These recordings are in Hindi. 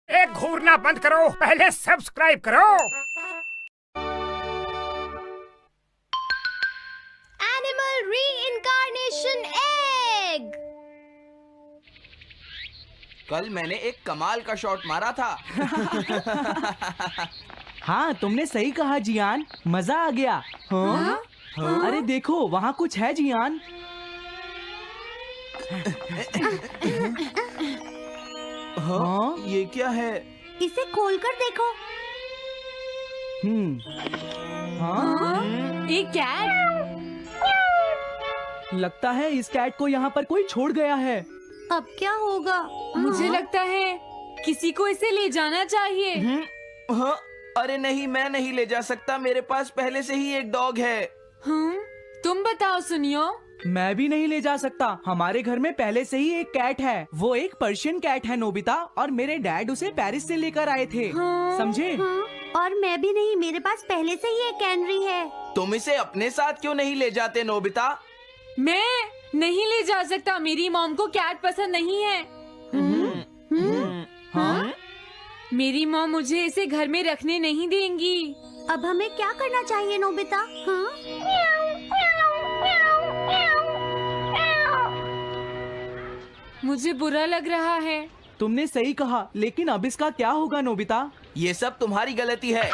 एक घूरना बंद करो, पहले सब्सक्राइब करो। Animal reincarnation egg. कल मैंने एक कमाल का शॉट मारा था। हाँ, तुमने सही कहा जियान, मजा आ गया। हाँ? अरे देखो, वहाँ कुछ है जियान। हाँ? ये क्या है? इसे खोलकर देखो। हाँ? एक कैट। लगता है इस कैट को यहाँ पर कोई छोड़ गया है। अब क्या होगा? मुझे लगता है किसी को इसे ले जाना चाहिए। हाँ? अरे नहीं, मैं नहीं ले जा सकता, मेरे पास पहले से ही एक डॉग है। तुम बताओ सुनियो। मैं भी नहीं ले जा सकता, हमारे घर में पहले से ही एक कैट है। वो एक पर्शियन कैट है नोबिता, और मेरे डैड उसे पेरिस से लेकर आए थे। समझे? और मैं भी नहीं, मेरे पास पहले से ही एक कैनरी है। तुम इसे अपने साथ क्यों नहीं ले जाते नोबिता? मैं नहीं ले जा सकता, मेरी मॉम को कैट पसंद नहीं है। हाँ? मेरी मॉम मुझे इसे घर में रखने नहीं देंगी। अब हमें क्या करना चाहिए नोबिता? हाँ? मुझे बुरा लग रहा है। तुमने सही कहा, लेकिन अब इसका क्या होगा नोबिता? ये सब तुम्हारी गलती है।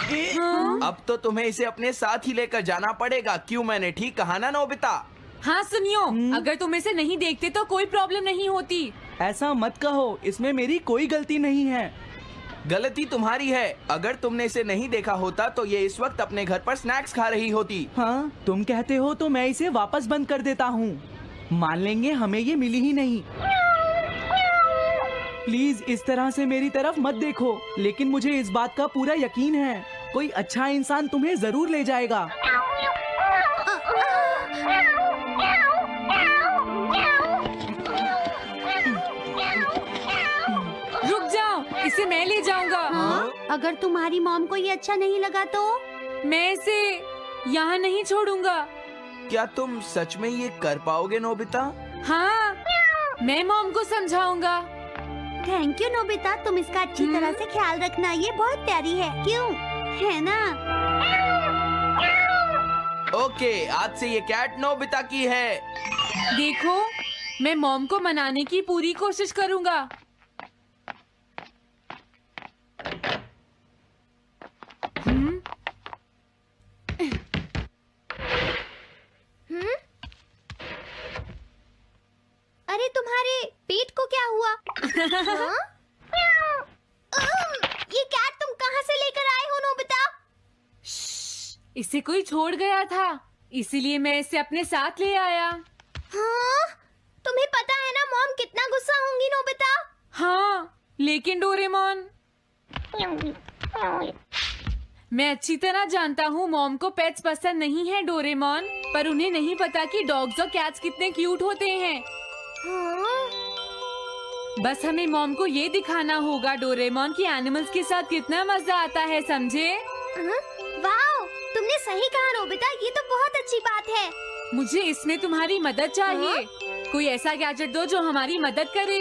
अब तो तुम्हें इसे अपने साथ ही लेकर जाना पड़ेगा। क्यों, मैंने ठीक कहा ना नोबिता? हाँ सुनियो, अगर तुम इसे नहीं देखते तो कोई प्रॉब्लम नहीं होती। ऐसा मत कहो, इसमें मेरी कोई गलती नहीं है। गलती तुम्हारी है। अगर तुमने इसे नहीं देखा होता तो ये इस वक्त अपने घर पर स्नैक्स खा रही होती। हाँ, तुम कहते हो तो मैं इसे वापस बंद कर देता हूँ। मान लेंगे हमें ये मिली ही नहीं। प्लीज इस तरह से मेरी तरफ मत देखो, लेकिन मुझे इस बात का पूरा यकीन है, कोई अच्छा इंसान तुम्हें जरूर ले जाएगा। रुक जाओ, इसे मैं ले जाऊंगा। अगर तुम्हारी मॉम को ये अच्छा नहीं लगा तो? मैं इसे यहाँ नहीं छोड़ूंगा। क्या तुम सच में ये कर पाओगे नोबिता? हाँ, मैं मॉम को समझाऊंगा। थैंक यू नोबिता, तुम इसका अच्छी तरह से ख्याल रखना, ये बहुत प्यारी है। क्यों, है ना? ओके, आज से ये कैट नोबिता की है। देखो, मैं मॉम को मनाने की पूरी कोशिश करूंगा। अरे तुम्हारे पेट को क्या हुआ? हाँ? ये कैट तुम कहाँ से लेकर आए हो नोबिता? इसे कोई छोड़ गया था, इसीलिए मैं इसे अपने साथ ले आया। हाँ? तुम्हें पता है ना मॉम कितना गुस्सा होंगी नोबिता? हाँ, लेकिन डोरेमोन, मैं अच्छी तरह जानता हूँ मॉम को पेट्स पसंद नहीं है डोरेमोन, पर उन्हें नहीं पता कि डॉग्स और कैट्स कितने क्यूट होते हैं। हाँ? बस हमें मॉम को ये दिखाना होगा डोरेमोन कि एनिमल्स के साथ कितना मजा आता है, समझे? वाओ, तुमने सही कहा नोबिता, ये तो बहुत अच्छी बात है। मुझे इसमें तुम्हारी मदद चाहिए। कोई ऐसा गैजेट दो जो हमारी मदद करे।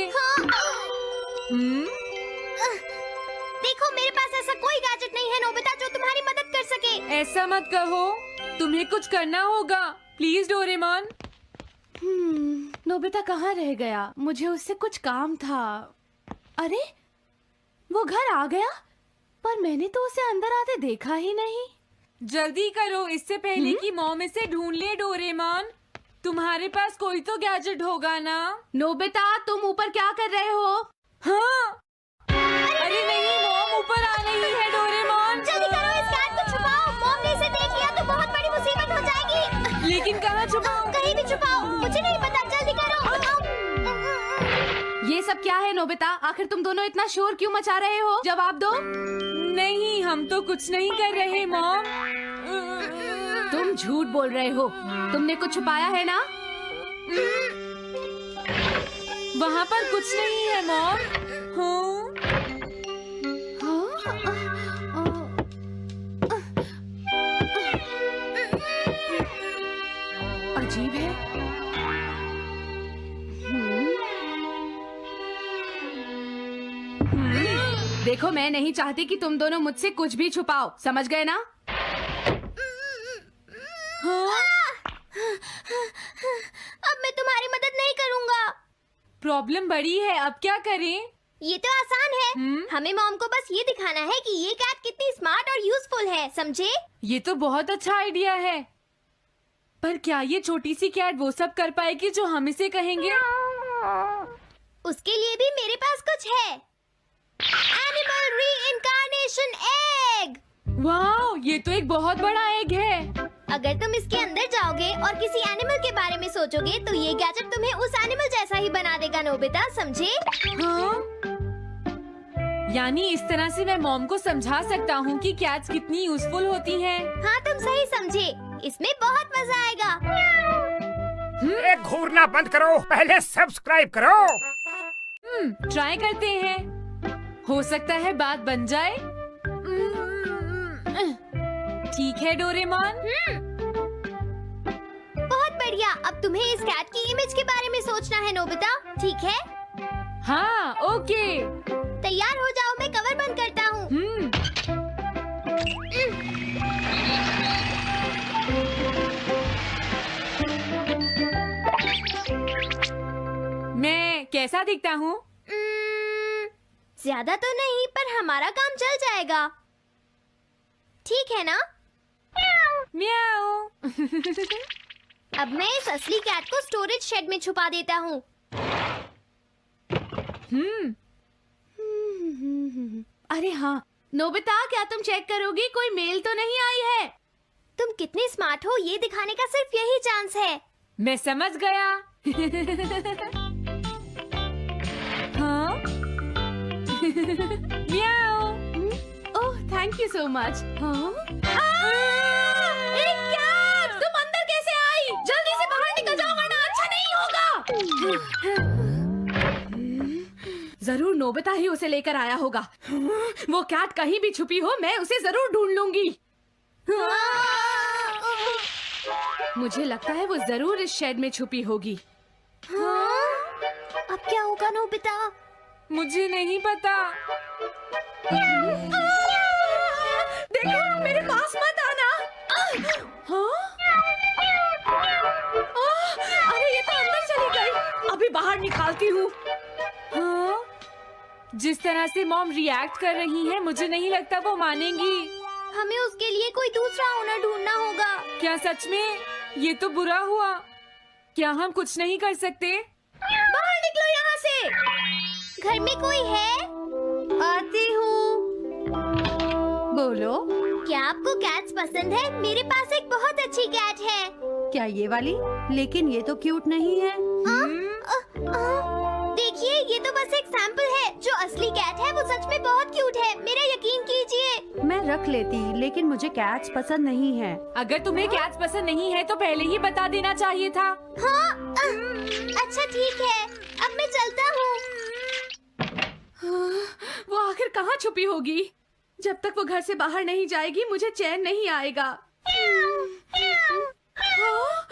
देखो, मेरे पास ऐसा कोई गैजेट नहीं है नोबिता जो तुम्हारी मदद कर सके। ऐसा मत कहो, तुम्हें कुछ करना होगा, प्लीज डोरेमोन। नोबिता कहाँ रह गया? मुझे उससे कुछ काम था। अरे, वो घर आ गया, पर मैंने तो उसे अंदर आते देखा ही नहीं। जल्दी करो, इससे पहले कि मॉम इसे ढूंढ ले। डोरेमोन, तुम्हारे पास कोई तो गैजेट होगा ना? नोबिता, तुम ऊपर क्या कर रहे हो? हाँ? अरे नहीं, मॉम ऊपर आ रही है। डोरेमोन, जल्दी करो, इस कैट को छुपाओ। मॉम ने इसे देख लिया तो बहुत बड़ी मुसीबत हो जाएगी। लेकिन कहाँ छुपाऊं? कहीं भी छुपाओ, मुझे नहीं पता, जल्दी करो। ये सब क्या है नोबिता? आखिर तुम दोनों इतना शोर क्यों मचा रहे हो? जवाब दो। नहीं, हम तो कुछ नहीं कर रहे मॉम। तुम झूठ बोल रहे हो, तुमने कुछ छुपाया है ना? वहाँ पर कुछ नहीं है मॉम। अजीब है। देखो देखो, मैं नहीं चाहती कि तुम दोनों मुझसे कुछ भी छुपाओ, समझ गए ना? अब मैं तुम्हारी मदद नहीं करूँगा। प्रॉब्लम बड़ी है, अब क्या करें? ये तो आसान है। हमें मॉम को बस ये दिखाना है कि ये कैट कितनी स्मार्ट और यूजफुल है, समझे? ये तो बहुत अच्छा आइडिया है, पर क्या ये छोटी सी कैट वो सब कर पाएगी जो हम इसे कहेंगे? उसके लिए भी मेरे पास कुछ है। Animal reincarnation egg. वाह, ये तो एक बहुत बड़ा एग है। अगर तुम इसके अंदर जाओगे और किसी एनिमल के बारे में सोचोगे तो ये गैजेट तुम्हें उस एनिमल जैसा ही बना देगा, नोबिता, समझे? हाँ? यानी इस तरह से मैं मॉम को समझा सकता हूँ कि कैट्स कितनी यूजफुल होती हैं। हाँ, तुम सही समझे। इसमें बहुत मजा आएगा। एक घूरना बंद करो, पहले सब्सक्राइब करो। ट्राई करते हैं, हो सकता है बात बन जाए। ठीक है डोरेमोन। बहुत बढ़िया। अब तुम्हें इस कैट की इमेज के बारे में सोचना है, नोबिता, ठीक है? हाँ, ओके। तैयार हो जाओ, मैं कवर बंद करता हूँ। मैं कैसा दिखता हूँ? ज्यादा तो नहीं, पर हमारा काम चल जाएगा, ठीक है ना? म्याऊ। अब मैं इस असली कैट को स्टोरेज शेड में छुपा देता हूँ। अरे हाँ, नोबिता, क्या तुम चेक करोगी कोई मेल तो नहीं आई है? तुम कितने स्मार्ट हो ये दिखाने का सिर्फ यही चांस है। मैं समझ गया। हाँ? म्याऊ। ओह, थैंक यू सो मच। हाँ? तुम अंदर कैसे आई? जल्दी से बाहर निकल जाओ वरना अच्छा नहीं होगा। जरूर नोबिता ही उसे लेकर आया होगा। वो कैट कहीं भी छुपी हो, मैं उसे जरूर ढूंढ लूंगी। मुझे लगता है वो जरूर इस शेड में छुपी होगी। अब क्या होगा, नोबिता? मुझे नहीं पता। देखो, मेरे पास मत आना। हाँ? अरे ये तो अंदर चली गई। अभी बाहर निकालती हूँ। हाँ? जिस तरह से मॉम रिएक्ट कर रही है, मुझे नहीं लगता वो मानेंगी। हमें उसके लिए कोई दूसरा ओनर ढूंढना होगा। क्या सच में? ये तो बुरा हुआ। क्या हम कुछ नहीं कर सकते? बाहर निकलो यहाँ से। घर में कोई है? आती हूँ। बोलो। क्या आपको कैट्स पसंद है? मेरे पास एक बहुत अच्छी कैट है। क्या ये वाली? लेकिन ये तो क्यूट नहीं है। देखिए, ये तो बस एक सैंपल है। जो असली कैट है वो सच में बहुत क्यूट है, मेरा यकीन कीजिए। मैं रख लेती, लेकिन मुझे कैट्स पसंद नहीं है। अगर तुम्हें कैट्स पसंद नहीं है तो पहले ही बता देना चाहिए था। हाँ, अच्छा ठीक है, अब मैं चलता हूँ। वो आखिर कहाँ छुपी होगी? जब तक वो घर से बाहर नहीं जाएगी मुझे चैन नहीं आएगा।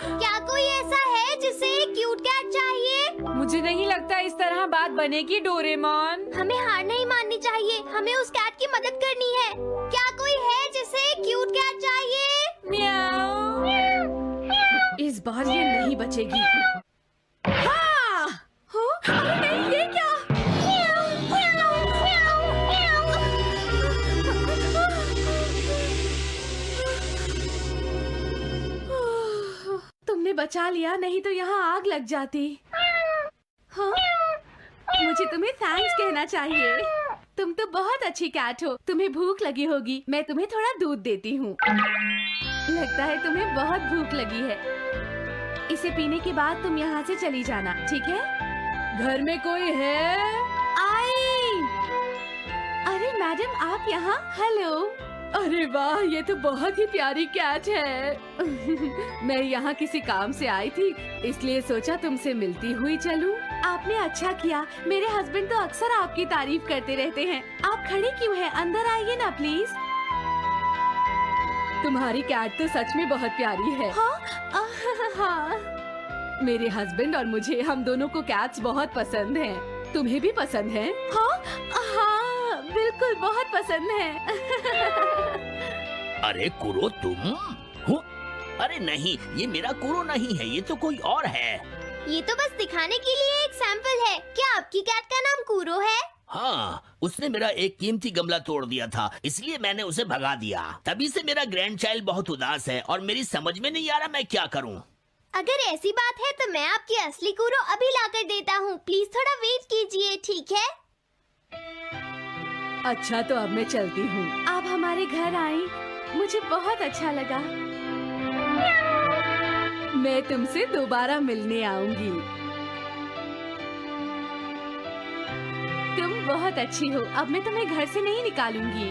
क्या कोई ऐसा है जिसे एक क्यूट कैट चाहिए? मुझे नहीं लगता इस तरह बात बनेगी डोरेमोन। हमें हार नहीं माननी चाहिए, हमें उस कैट की मदद करनी है। क्या कोई है जिसे एक क्यूट कैट चाहिए? म्याऊ। इस बार ये नहीं बचेगी। हाँ! अरे नहीं, ये क्या? तुमने बचा लिया, नहीं तो यहाँ आग लग जाती। हाँ? मुझे तुम्हें थैंक्स कहना चाहिए। तुम तो बहुत अच्छी कैट हो। तुम्हें भूख लगी होगी, मैं तुम्हें थोड़ा दूध देती हूँ। लगता है तुम्हें बहुत भूख लगी है। इसे पीने के बाद तुम यहाँ से चली जाना, ठीक है? घर में कोई है? आई! अरे मैडम, आप यहाँ? हेलो। अरे वाह, ये तो बहुत ही प्यारी कैट है। मैं यहाँ किसी काम से आई थी, इसलिए सोचा तुमसे मिलती हुई चलूं। आपने अच्छा किया। मेरे हस्बैंड तो अक्सर आपकी तारीफ करते रहते हैं। आप खड़े क्यों हैं? अंदर आइए ना प्लीज। तुम्हारी कैट तो सच में बहुत प्यारी है। हाँ। मेरे हस्बैंड और मुझे, हम दोनों को कैट्स बहुत पसंद हैं। तुम्हें भी पसंद है? हाँ, बिल्कुल। बिल्कुल बहुत पसंद है। अरे कुरो तुम हो? अरे नहीं, ये मेरा कुरो नहीं है, ये तो कोई और है। ये तो बस दिखाने के लिए एक सैंपल है। क्या आपकी कैट का नाम कूरो है? हाँ, उसने मेरा एक कीमती गमला तोड़ दिया था, इसलिए मैंने उसे भगा दिया। तभी से मेरा ग्रैंड चाइल्ड बहुत उदास है और मेरी समझ में नहीं आ रहा मैं क्या करूं। अगर ऐसी बात है तो मैं आपकी असली कूरो अभी लाकर देता हूँ। प्लीज थोड़ा वेट कीजिए, ठीक है? अच्छा तो अब मैं चलती हूँ। आप हमारे घर आई, मुझे बहुत अच्छा लगा। मैं तुमसे दोबारा मिलने आऊंगी। तुम बहुत अच्छी हो। अब मैं तुम्हें घर से नहीं निकालूंगी।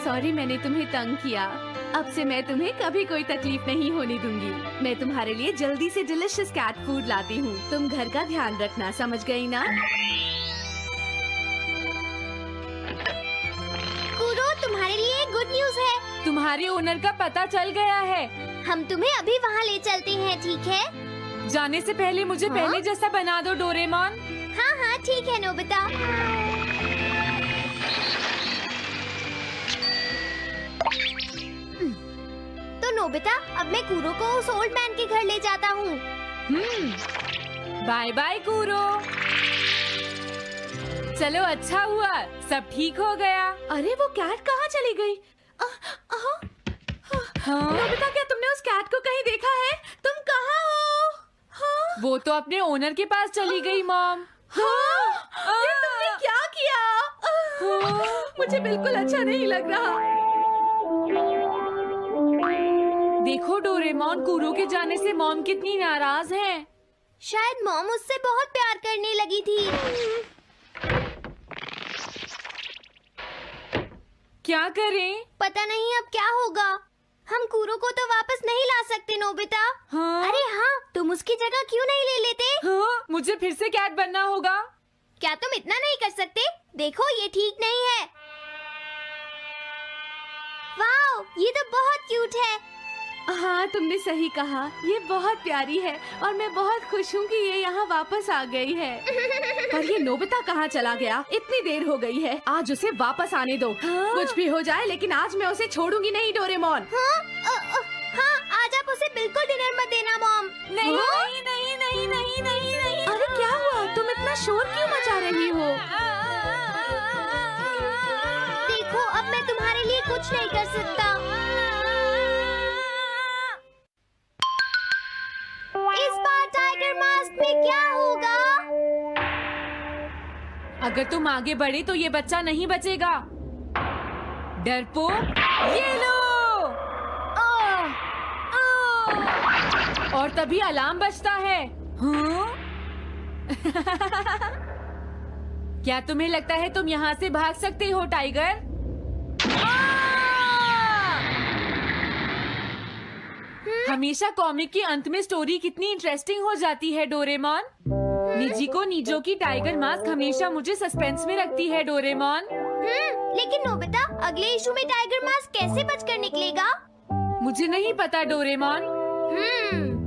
सॉरी मैंने तुम्हें तंग किया। अब से मैं तुम्हें कभी कोई तकलीफ नहीं होने दूंगी। मैं तुम्हारे लिए जल्दी से डिलिशियस कैट फूड लाती हूँ। तुम घर का ध्यान रखना, समझ गई ना? कूरो, तुम्हारे लिए गुड न्यूज है। तुम्हारे ओनर का पता चल गया है। हम तुम्हें अभी वहाँ ले चलते हैं, ठीक है? जाने से पहले मुझे पहले जैसा बना दो डोरेमोन। हाँ हाँ ठीक है नोबिता। तो नोबिता, अब मैं कूरो को उस ओल्ड मैन के घर ले जाता हूँ। बाय बाय कूरो। चलो अच्छा हुआ, सब ठीक हो गया। अरे वो कैट कहाँ चली गई? नोबिता, क्या तुमने उस कैट को कहीं देखा है? तुम कहाँ हो? हाँ? वो तो अपने ओनर के पास चली गई मॉम। हाँ? ये तुमने क्या किया? मुझे बिल्कुल अच्छा नहीं लग रहा। देखो डोरेमोन, कूरो के जाने से मॉम कितनी नाराज हैं। शायद मॉम उससे बहुत प्यार करने लगी थी। क्या करें? पता नहीं अब क्या होगा। हम कूरो को तो वापस नहीं ला सकते नोबिता। हाँ? अरे हाँ, तुम उसकी जगह क्यों नहीं ले लेते? हाँ? मुझे फिर से कैट बनना होगा। क्या तुम इतना नहीं कर सकते? देखो ये ठीक नहीं है। वाओ, ये तो बहुत क्यूट है। हाँ तुमने सही कहा, ये बहुत प्यारी है और मैं बहुत खुश हूँ कि ये यहाँ वापस आ गई है। पर ये नोबिता कहाँ चला गया? इतनी देर हो गई है, आज उसे वापस आने दो। हाँ? कुछ भी हो जाए लेकिन आज मैं उसे छोड़ूंगी नहीं डोरेमोन। हाँ? हाँ, आज आप उसे बिल्कुल डिनर मत देना मॉम। नहीं हाँ? नहीं नहीं नहीं नहीं नहीं नहीं। अरे क्या हुआ? तुम इतना शोर क्यों मचा रही हो? देखो, अब मैं तुम्हारे लिए कुछ नहीं कर सकता। इस बार टाइगर मास्क में क्या होगा? अगर तुम आगे बढ़े तो ये बच्चा नहीं बचेगा। डरपोक, ये लो। और तभी अलार्म बजता है। हाँ? क्या तुम्हें लगता है तुम यहाँ से भाग सकते हो टाइगर? हमेशा कॉमिक के अंत में स्टोरी कितनी इंटरेस्टिंग हो जाती है डोरेमोन। निजी को नीजो की टाइगर मास्क हमेशा मुझे सस्पेंस में रखती है डोरेमोन। लेकिन नोबिता, अगले इशू में टाइगर मास्क कैसे बचकर निकलेगा? मुझे नहीं पता डोरेमोन।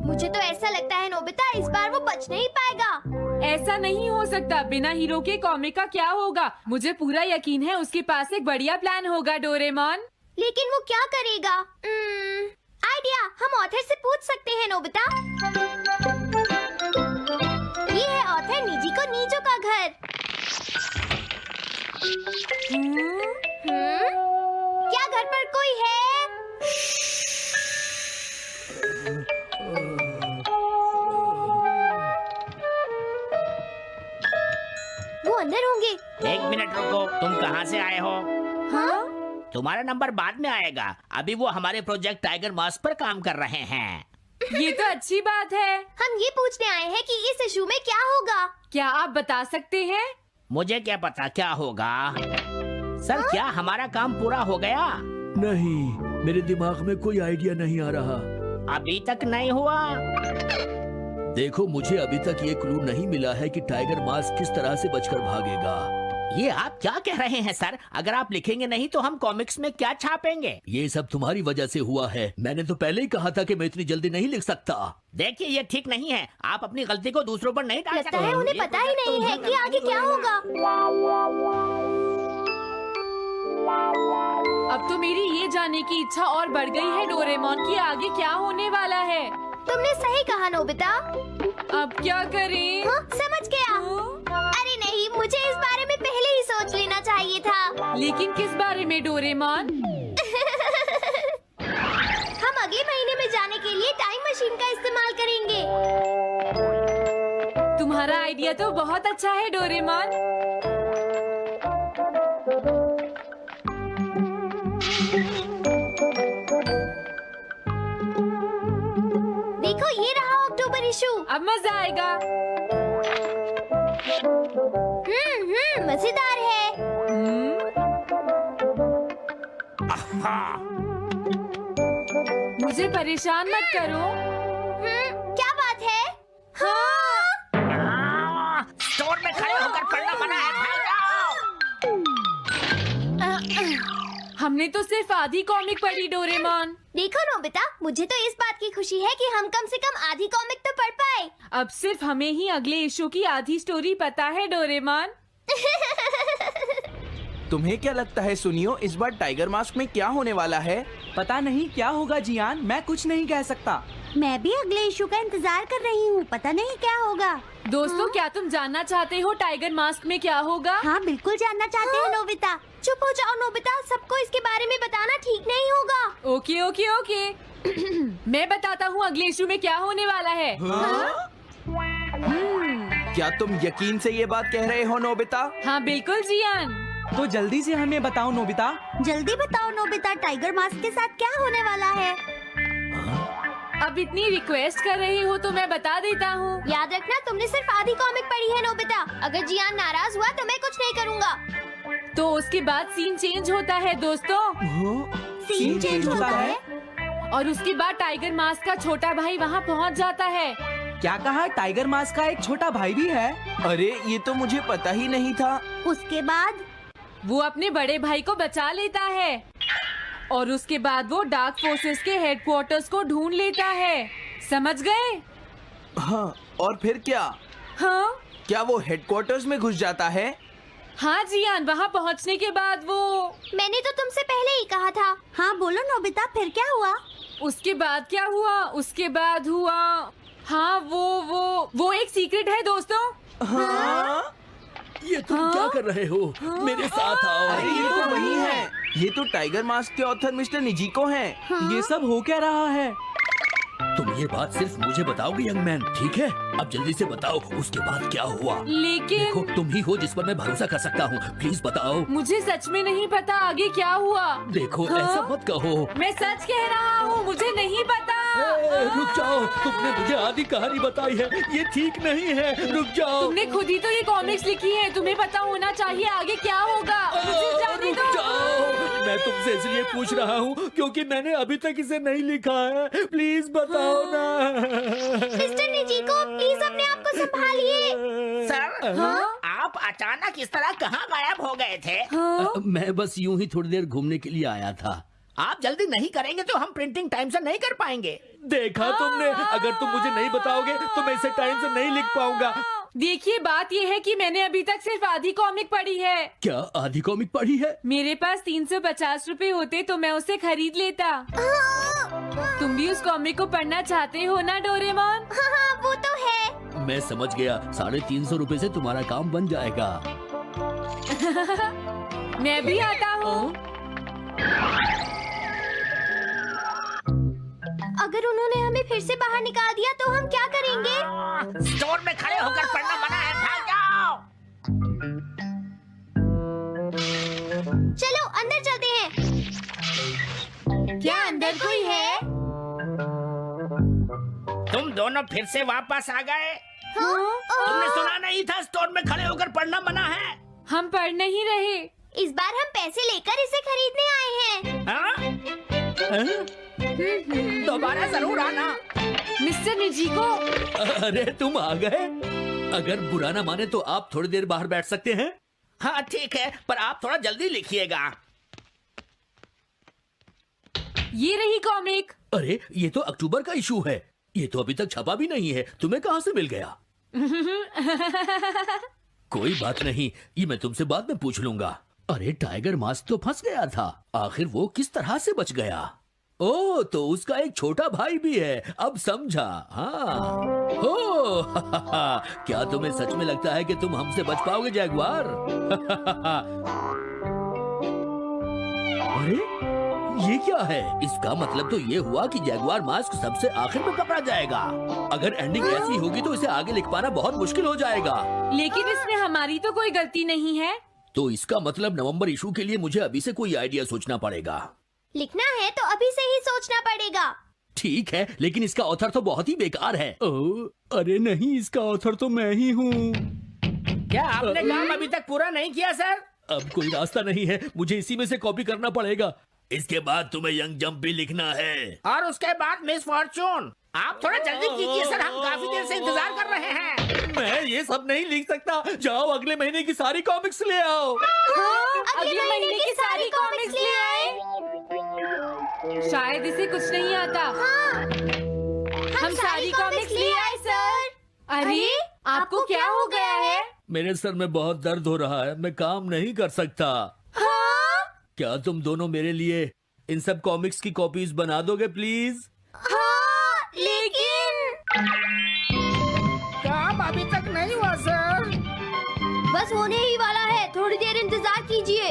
मुझे तो ऐसा लगता है नोबिता, इस बार वो बच नहीं पाएगा। ऐसा नहीं हो सकता। बिना हीरो के कॉमिक का क्या होगा? मुझे पूरा यकीन है उसके पास एक बढ़िया प्लान होगा डोरेमोन। लेकिन वो क्या करेगा? आइडिया, हम ऑथर से पूछ सकते हैं नोबिता। ये है ऑथर निजी को नीजो का घर। क्या घर पर कोई है? वो अंदर होंगे। एक मिनट रुको, तुम कहाँ से आए हो? हाँ? तुम्हारा नंबर बाद में आएगा, अभी वो हमारे प्रोजेक्ट टाइगर मास्क पर काम कर रहे हैं। ये तो अच्छी बात है। हम ये पूछने आए हैं कि इस इशू में क्या होगा। क्या आप बता सकते हैं? मुझे क्या पता क्या होगा। सर, क्या हमारा काम पूरा हो गया? नहीं, मेरे दिमाग में कोई आइडिया नहीं आ रहा। अभी तक नहीं हुआ। देखो, मुझे अभी तक ये क्लू नहीं मिला है कि टाइगर मास्क किस तरह से बचकर भागेगा। ये आप क्या कह रहे हैं सर? अगर आप लिखेंगे नहीं तो हम कॉमिक्स में क्या छापेंगे? ये सब तुम्हारी वजह से हुआ है। मैंने तो पहले ही कहा था कि मैं इतनी जल्दी नहीं लिख सकता। देखिए ये ठीक नहीं है। आप अपनी गलती को दूसरों पर नहीं डाल सकते। लगता है उन्हें पता ही नहीं है कि आगे क्या होगा। अब तो मेरी ये जानने की इच्छा और बढ़ गई है डोरेमोन कि आगे क्या होने वाला है। तुमने सही कहा नोबिता। अब क्या करें? हाँ, समझ गया। अरे नहीं, मुझे इस बारे में पहले ही सोच लेना चाहिए था। लेकिन किस बारे में डोरेमोन? हम अगले महीने में जाने के लिए टाइम मशीन का इस्तेमाल करेंगे। तुम्हारा आइडिया तो बहुत अच्छा है डोरेमोन। देखो ये रहा अक्टूबर इशू। अब मजा आएगा। मजेदार है। मुझे परेशान मत करो। क्या बात है? हाँ। स्टोर में खड़े होकर पढ़ना मना है, भाग जाओ। हमने तो सिर्फ आधी कॉमिक पढ़ी डोरेमोन। देखो नोबिता, मुझे तो इस बात की खुशी है कि हम कम से कम आधी कॉमिक तो पढ़ पाए। अब सिर्फ हमें ही अगले इशू की आधी स्टोरी पता है डोरेमोन। तुम्हें क्या लगता है सुनियो, इस बार टाइगर मास्क में क्या होने वाला है? पता नहीं क्या होगा जियान, मैं कुछ नहीं कह सकता। मैं भी अगले इशू का इंतजार कर रही हूँ, पता नहीं क्या होगा। दोस्तों क्या तुम जानना चाहते हो टाइगर मास्क में क्या होगा? हाँ बिल्कुल जानना चाहते हैं नोबिता। चुप हो जाओ नोबिता, सबको इसके बारे में बताना ठीक नहीं होगा। Okay okay okay. मैं बताता हूँ अगले इशू में क्या होने वाला है। क्या तुम यकीन से ये बात कह रहे हो नोबिता? हाँ बिल्कुल जियान। तो जल्दी से हमें बताओ नोबिता। जल्दी बताओ नोबिता, टाइगर मास्क के साथ क्या होने वाला है? अब इतनी रिक्वेस्ट कर रही हो तो मैं बता देता हूँ। याद रखना तुमने सिर्फ आधी कॉमिक पढ़ी है नोबिता। अगर जियान नाराज हुआ तो मैं कुछ नहीं करूँगा। तो उसके बाद सीन चेंज होता है दोस्तों। सीन चेंज होता है? और उसके बाद टाइगर मास्क का छोटा भाई वहाँ पहुँच जाता है। क्या कहा? टाइगर मास्क का एक छोटा भाई भी है? अरे ये तो मुझे पता ही नहीं था। उसके बाद वो अपने बड़े भाई को बचा लेता है और उसके बाद वो डार्क फोर्सेस के हेडक्वार्टर्स को ढूंढ लेता है। समझ गए? हाँ, और फिर क्या? हाँ क्या वो हेडक्वार्टर्स में घुस जाता है? हाँ जियान, वहाँ पहुँचने के बाद वो। मैंने तो तुमसे पहले ही कहा था। हाँ बोलो नोबिता, फिर क्या हुआ? उसके बाद क्या हुआ? उसके बाद हुआ, हाँ वो एक सीक्रेट है दोस्तों। हाँ? ये तुम क्या कर रहे हो? मेरे साथ आओ। अरे ये तो वही है। ये तो टाइगर मास्क के ऑथर मिस्टर निजिको हैं। ये सब हो क्या रहा है? तुम ये बात सिर्फ मुझे बताओगे यंग मैन, ठीक है? अब जल्दी से बताओ उसके बाद क्या हुआ। लेकिन देखो तुम ही हो जिस पर मैं भरोसा कर सकता हूँ, प्लीज बताओ। मुझे सच में नहीं पता आगे क्या हुआ। देखो हाँ? ऐसा मत कहो। मैं सच कह रहा हूँ, मुझे नहीं पता। रुक जाओ, तुमने मुझे आधी कहानी बताई है, ये ठीक नहीं है। रुक जाओ। तुमने खुद ही तो ये कॉमिक्स लिखी है, तुम्हें पता होना चाहिए आगे क्या होगा। मुझे जाने रुक दो। जाओ, मैं तुमसे इसलिए पूछ रहा हूँ क्योंकि मैंने अभी तक इसे नहीं लिखा है। प्लीज बताओ ना। मिस्टर निजिको, प्लीज अपने आप को संभालिए। सर, आप अचानक इस तरह कहाँ गायब हो गए थे? मैं बस यूं ही थोड़ी देर घूमने के लिए आया था। आप जल्दी नहीं करेंगे तो हम प्रिंटिंग टाइम से नहीं कर पाएंगे। देखा तुमने, अगर तुम मुझे नहीं बताओगे तो मैं इसे टाइम से नहीं लिख पाऊंगा। देखिए बात ये है कि मैंने अभी तक सिर्फ आधी कॉमिक पढ़ी है। क्या आधी कॉमिक पढ़ी है? मेरे पास 350 रुपए होते तो मैं उसे खरीद लेता। तुम भी उस कॉमिक को पढ़ना चाहते हो ना डोरेमोन? हाँ वो तो है। मैं समझ गया, 350 रुपए से तुम्हारा काम बन जाएगा। मैं भी आता हूँ। अगर उन्होंने हमें फिर से बाहर निकाल दिया तो हम क्या करेंगे? स्टोर में खड़े होकर पढ़ना मना है, भाग जाओ। चलो अंदर चलते हैं। क्या अंदर कोई है? तुम दोनों फिर से वापस आ गए। हाँ? तुमने सुना नहीं था स्टोर में खड़े होकर पढ़ना मना है? हम पढ़ नहीं रहे। इस बार हम पैसे लेकर इसे खरीदने आए हैं। हाँ? दोबारा जरूर आना। मिस्टर निजिको, अरे तुम आ गए। अगर बुरा ना माने तो आप थोड़ी देर बाहर बैठ सकते हैं। हाँ ठीक है, पर आप थोड़ा जल्दी लिखिएगा। ये रही कॉमिक। अरे ये तो अक्टूबर का इशू है, ये तो अभी तक छपा भी नहीं है। तुम्हें कहाँ से मिल गया? कोई बात नहीं, ये मैं तुमसे बाद में पूछ लूंगा। अरे टाइगर मास्क तो फंस गया था, आखिर वो किस तरह से बच गया? ओ तो उसका एक छोटा भाई भी है, अब समझा। हाँ हो क्या तुम्हें सच में लगता है कि तुम हमसे बच पाओगे जैगुआर? अरे ये क्या है? इसका मतलब तो ये हुआ कि जैगुआर मास्क सबसे आखिर में पकड़ा जाएगा। अगर एंडिंग ऐसी होगी तो इसे आगे लिख पाना बहुत मुश्किल हो जाएगा। लेकिन इसमें हमारी तो कोई गलती नहीं है। तो इसका मतलब नवंबर इशू के लिए मुझे अभी से कोई आइडिया सोचना पड़ेगा। लिखना है तो अभी से ही सोचना पड़ेगा। ठीक है, लेकिन इसका ऑथर तो बहुत ही बेकार है। अरे नहीं, इसका ऑथर तो मैं ही हूँ। क्या आपने काम अभी तक पूरा नहीं किया सर? अब कोई रास्ता नहीं है, मुझे इसी में से कॉपी करना पड़ेगा। इसके बाद तुम्हें यंग जंप भी लिखना है, और उसके बाद मिस फॉर्चून। आप थोड़ा जल्दी कीजिए सर, हम काफी देर से इंतजार कर रहे हैं। मैं ये सब नहीं लिख सकता। जाओ अगले महीने की सारी कॉमिक्स ले आओ। अगले महीने की सारी कॉमिक्स ले आए। शायद इसे कुछ नहीं आता। हम सारी कॉमिक्स ले आए सर। अरे आपको क्या हो गया है? मेरे सर में बहुत दर्द हो रहा है, मैं काम नहीं कर सकता। क्या तुम दोनों मेरे लिए इन सब कॉमिक्स की कॉपीज बना दोगे प्लीज? लेकिन काम अभी तक नहीं हुआ सर। बस होने ही वाला है, थोड़ी देर इंतजार कीजिए।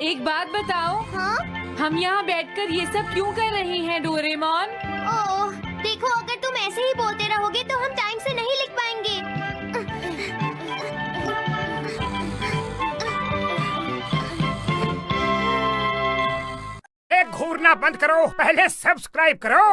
एक बात बताओ, हाँ? हम यहाँ बैठकर ये सब क्यों कर रहे हैं डोरेमोन? ओह, देखो अगर तुम ऐसे ही बोलते रहोगे तो हम टाइम से नहीं लिख पाएंगे। घूरना बंद करो, पहले सब्सक्राइब करो।